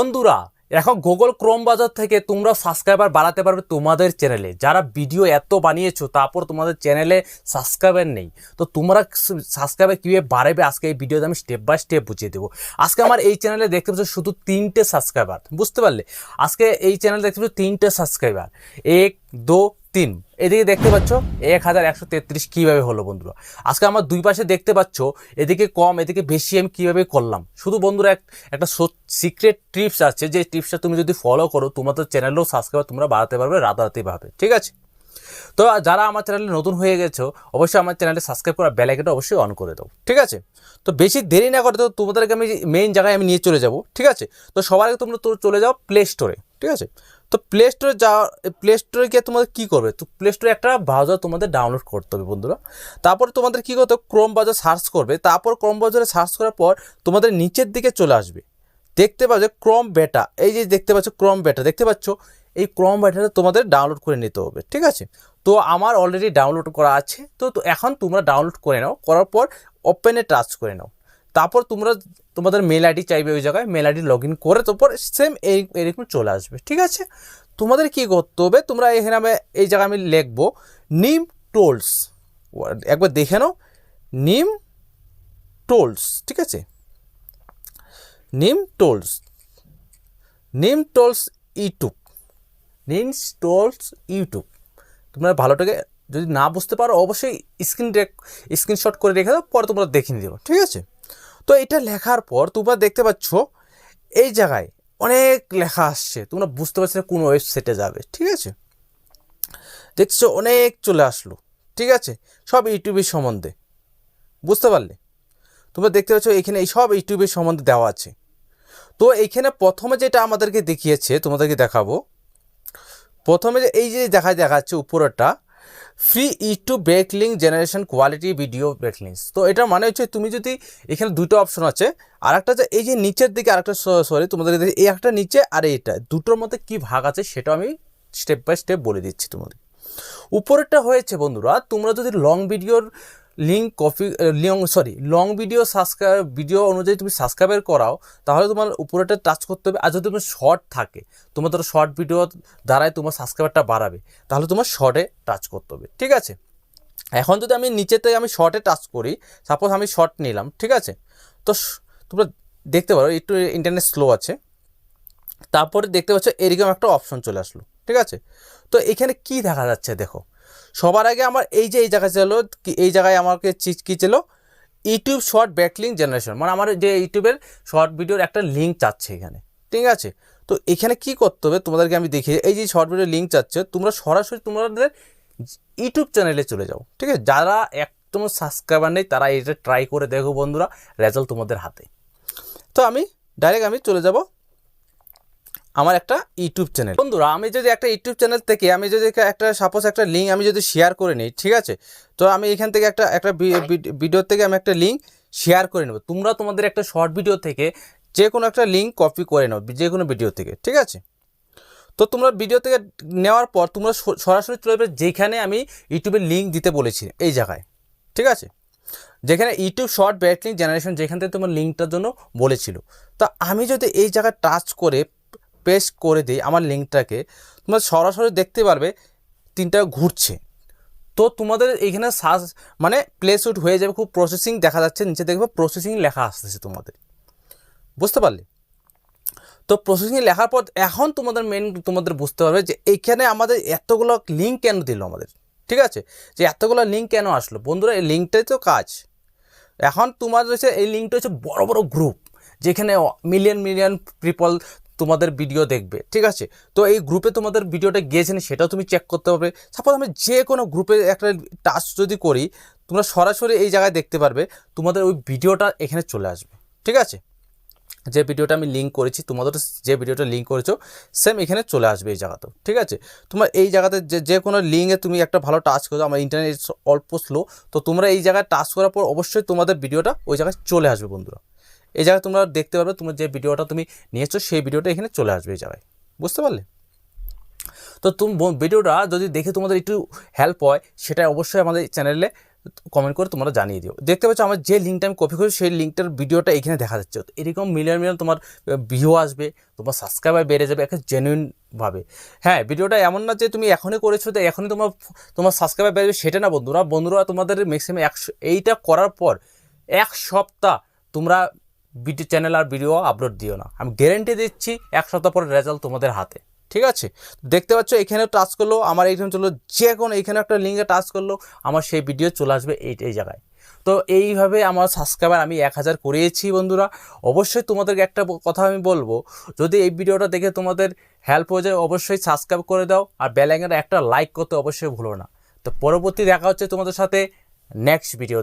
বন্ধুরা এখন Google Chrome বাজার থেকে তোমরা সাবস্ক্রাইবার বাড়াতে পারবে তোমাদের চ্যানেলে। যারা ভিডিও এত বানিয়েছো তারপর তোমাদের চ্যানেলে সাবস্ক্রাইবার নেই, তো তোমরা সাবস্ক্রাইবার কীভাবে বাড়াবে আজকে এই ভিডিওতে আমি স্টেপ বাই স্টেপ বুঝিয়ে দেবো। আজকে আমার এই চ্যানেলে দেখতে পাচ্ছ শুধু 3টে সাবস্ক্রাইবার, বুঝতে পারলে? আজকে এই চ্যানেলে দেখতে পাচ্ছ 3টে সাবস্ক্রাইবার, 1 2 3। এদিকে দেখতে পাচ্ছ 1133 কীভাবে হলো বন্ধুরা। আজকে আমার দুই পাশে দেখতে পাচ্ছ এদিকে কম এদিকে বেশি আমি কীভাবে করলাম। শুধু বন্ধুরা একটা সিক্রেট টিপস আছে, যে টিপসটা তুমি যদি ফলো করো তোমাদের চ্যানেলেও সাবস্ক্রাইবার তোমরা বাড়াতে পারবে রাতারাতিভাবে, ঠিক আছে? তো যারা আমার চ্যানেলে নতুন হয়ে গেছো অবশ্যই আমার চ্যানেলে সাবস্ক্রাইব করা বেল আইকনটা অবশ্যই অন করে দাও, ঠিক আছে? তো বেশি দেরি না করে তো তোমাদেরকে আমি মেইন জায়গায় আমি নিয়ে চলে যাব, ঠিক আছে? তো সবার আগে তোমরা চলে যাও প্লে স্টোরে, ঠিক আছে? তো প্লে স্টোরে প্লে স্টোরে গিয়ে তোমাদের কী করবে, তো প্লে স্টোরে একটা ব্রাউজার তোমাদের ডাউনলোড করতে হবে বন্ধুরা। তারপর তোমাদের কী করতে হবে, ক্রোম ব্রাউজার সার্চ করবে। তারপর ক্রোম ব্রাউজারে সার্চ করার পর তোমাদের নিচের দিকে চলে আসবে, দেখতে পাচ্ছ ক্রোম বেটা, এই যে দেখতে পাচ্ছ ক্রোম বেটা, দেখতে পাচ্ছ এই ক্রোম বেটাটা তোমাদের ডাউনলোড করে নিতে হবে, ঠিক আছে? তো আমার অলরেডি ডাউনলোড করা আছে, তো এখন তোমরা ডাউনলোড করে নাও, করার পর ওপেনে টাচ করে নাও। তারপর তোমাদের মেল আইডি চাইবে, ওই জায়গায় মেল আইডি লগ ইন করে তারপর সেম এরকম চলে আসবে, ঠিক আছে? তোমাদের কী করতে হবে, তোমরা এখানে এই জায়গায় আমি লিখবো নিম টোলস, একবার দেখে নাও নিম টোলস, ঠিক আছে? নিম টোলস ইউটিউব, নিম টোলস ইউটিউব। তোমরা ভালোটাকে যদি না বুঝতে পারো অবশ্যই স্ক্রিনশট করে রেখে দাও, পরে তোমরা দেখে নিও, ঠিক আছে? তো এটা লেখার পর তোমরা দেখতে পাচ্ছ এই জায়গায় অনেক লেখা আসছে, তোমরা বুঝতে পারছো না কোন ওয়েবসাইটে যাবে, ঠিক আছে? দেখছো অনেক চলে আসলো, ঠিক আছে? সব ইউটিউবের সম্বন্ধে, বুঝতে পারলে? তোমরা দেখতে পাচ্ছ এখানে এই সব ইউটিউবের সম্বন্ধে দেওয়া আছে। তো এইখানে প্রথমে যেটা আমাদেরকে দেখিয়েছে তোমাদেরকে দেখাবো। প্রথমে যে এই যে দেখাচ্ছে উপরেরটা ফ্রি ইউটিউব ব্রেকলিং জেনারেশন কোয়ালিটি ভিডিও ব্রেকলিংস। তো এটা মানে হচ্ছে তুমি যদি এখানে দুটো অপশন আছে, আর একটা যে এই যে নিচের দিকে আরেকটা, সরি তোমাদের এই একটা নিচে আর এইটা দুটোর মধ্যে কি ভাগ আছে সেটা আমি স্টেপ বাই স্টেপ বলে দিচ্ছি তোমাদের। উপরেরটা হয়েছে বন্ধুরা, তোমরা যদি লং ভিডিওর লং ভিডিও অনুযায়ী তুমি সাবস্ক্রাইবার করাও তাহলে তোমার উপরেটা টাচ করতে হবে। আর যদি তোমার শর্ট থাকে, তোমাদের শর্ট ভিডিও দ্বারাই তোমার সাবস্ক্রাইবারটা বাড়াবে, তাহলে তোমার শর্টে টাচ করতে হবে, ঠিক আছে? এখন যদি আমি নিচে থেকে আমি শর্টে টাচ করি, সাপোজ আমি শর্ট নিলাম, ঠিক আছে? তো তোমরা দেখতে পারো একটু ইন্টারনেট স্লো আছে। তারপরে দেখতে পাচ্ছ এরকম একটা অপশন চলে আসলো, ঠিক আছে? তো এখানে কি দেখা যাচ্ছে দেখো, সবার আগে আমার এই জায়গা ছিল, এই জায়গায় আমাকে কী ছিল, ইউটিউব শর্ট ব্যাকলিং জেনারেশন, মানে আমার যে ইউটিউবের শর্ট ভিডিওর একটা লিঙ্ক চাচ্ছে এখানে, ঠিক আছে? তো এখানে কি করতে হবে তোমাদেরকে আমি দেখি, এই যে শর্ট ভিডিওর লিঙ্ক চাচ্ছে, তোমরা সরাসরি তোমাদের ইউটিউব চ্যানেলে চলে যাও, ঠিক আছে? যারা একদম সাবস্ক্রাইবার নেই তারা এটা ট্রাই করে দেখো বন্ধুরা, রেজাল্ট তোমাদের হাতে। তো আমি ডাইরেক্ট চলে যাব আমার একটা ইউটিউব চ্যানেল। বন্ধুরা আমি যদি একটা ইউটিউব চ্যানেল থেকে আমি যদি একটা সাপোজ একটা লিঙ্ক আমি যদি শেয়ার করে নিই, ঠিক আছে? তো আমি এখান থেকে একটা ভিডিও থেকে আমি একটা লিঙ্ক শেয়ার করে নেব। তোমরা তোমাদের একটা শর্ট ভিডিও থেকে যে কোনো একটা লিঙ্ক কপি করে নাও, যে কোনো ভিডিও থেকে, ঠিক আছে? তো তোমরা ভিডিও থেকে নেওয়ার পর তোমরা সরাসরি চলে যাবে যেখানে আমি ইউটিউবের লিঙ্ক দিতে বলেছি, এই জায়গায়, ঠিক আছে? যেখানে ইউটিউব শর্ট ব্যাকলিং জেনারেশন, যেখান থেকে তোমার লিঙ্কটার জন্য বলেছিল। তো আমি যদি এই জায়গায় টাচ করে পেস্ট করে দিই আমার লিঙ্কটাকে, তোমরা সরাসরি দেখতে পারবে তিনটা ঘুরছে। তো তোমাদের এইখানে মানে প্লেস আউট হয়ে যাবে, খুব প্রসেসিং দেখা যাচ্ছে, নিচে দেখবে প্রসেসিং লেখা আসতেছে তোমাদের, বুঝতে পারলে? তো প্রসেসিং লেখার পর এখন তোমাদের বুঝতে পারবে যে এইখানে আমাদের এতগুলো লিঙ্ক কেন দিল আমাদের, ঠিক আছে? যে এতগুলো লিঙ্ক কেন আসলো বন্ধুরা, এই লিঙ্কটাই তো কাজ। এখন তোমাদের হচ্ছে এই লিঙ্কটা হচ্ছে বড় বড় গ্রুপ, যেখানে মিলিয়ন পিপল তোমাদের ভিডিও দেখবে, ঠিক আছে? তো এই গ্রুপে তোমাদের ভিডিওটা গিয়েছে সেটাও তুমি চেক করতে পারবে। সাপোজ আমি যে কোনো গ্রুপে একটা টাচ যদি করি, তোমরা সরাসরি এই জায়গায় দেখতে পারবে তোমাদের ওই ভিডিওটা এখানে চলে আসবে, ঠিক আছে? যে ভিডিওটা আমি লিঙ্ক করেছি, তোমাদের যে ভিডিওটা লিঙ্ক করেছো সেম এখানে চলে আসবে এই জায়গাতেও, ঠিক আছে? তোমার এই জায়গাতে যে কোনো লিঙ্কে তুমি একটা ভালো টাচ করো, আমার ইন্টারনেট অল্প স্লো, তো তোমরা এই জায়গায় টাচ করার পর অবশ্যই তোমাদের ভিডিওটা ওই জায়গায় চলে আসবে বন্ধুরা। এই জায়গায় তোমরা দেখতে পারবে তোমার যে ভিডিওটা তুমি নিয়েছো সেই ভিডিওটা এখানে চলে আসবে এই জায়গায়, বুঝতে পারলে? তো ভিডিওটা যদি দেখে তোমাদের একটু হেল্প হয় সেটা অবশ্যই আমাদের চ্যানেলে কমেন্ট করে তোমরা জানিয়ে দিও। দেখতে পাচ্ছ আমার যে লিঙ্কটা আমি কপি করি সেই লিঙ্কটার ভিডিওটা এখানে দেখা যাচ্ছে। এরকম মিলিয়ন তোমার ভিউ আসবে, তোমার সাবস্ক্রাইবার বেড়ে যাবে একটা জেনুইনভাবে। হ্যাঁ, ভিডিওটা এমন না যে তুমি এখনই করেছো তো এখনই তোমার সাবস্ক্রাইবার বেড়ে, সেটা না বন্ধুরা তোমাদের ম্যাক্সিমাম এইটা করার পর 1 সপ্তাহ তোমরা ভিডিও চ্যানেল আর ভিডিও আপলোড দিও না, আমি গ্যারেন্টি দিচ্ছি 1 সপ্তাহ পরে রেজাল্ট তোমাদের হাতে। ঠিক আছে, দেখতে পাচ্ছ এখানে টাচ করলো, আমার এইখানে চলো, যে কোনো এখানে একটা লিঙ্কে টাচ করলো আমার সেই ভিডিও চলে আসবে এই জায়গায়। তো এইভাবে আমার সাবস্ক্রাইবার আমি 1000 করিয়েছি বন্ধুরা। অবশ্যই তোমাদেরকে একটা কথা আমি বলবো, যদি এই ভিডিওটা দেখে তোমাদের হেল্প হয়ে যায় অবশ্যই সাবস্ক্রাইব করে দাও, আর বেল আইকনটা একটা লাইক করতে অবশ্যই ভুলো না। তো পরবর্তী দেখা হচ্ছে তোমাদের সাথে নেক্সট ভিডিওতে।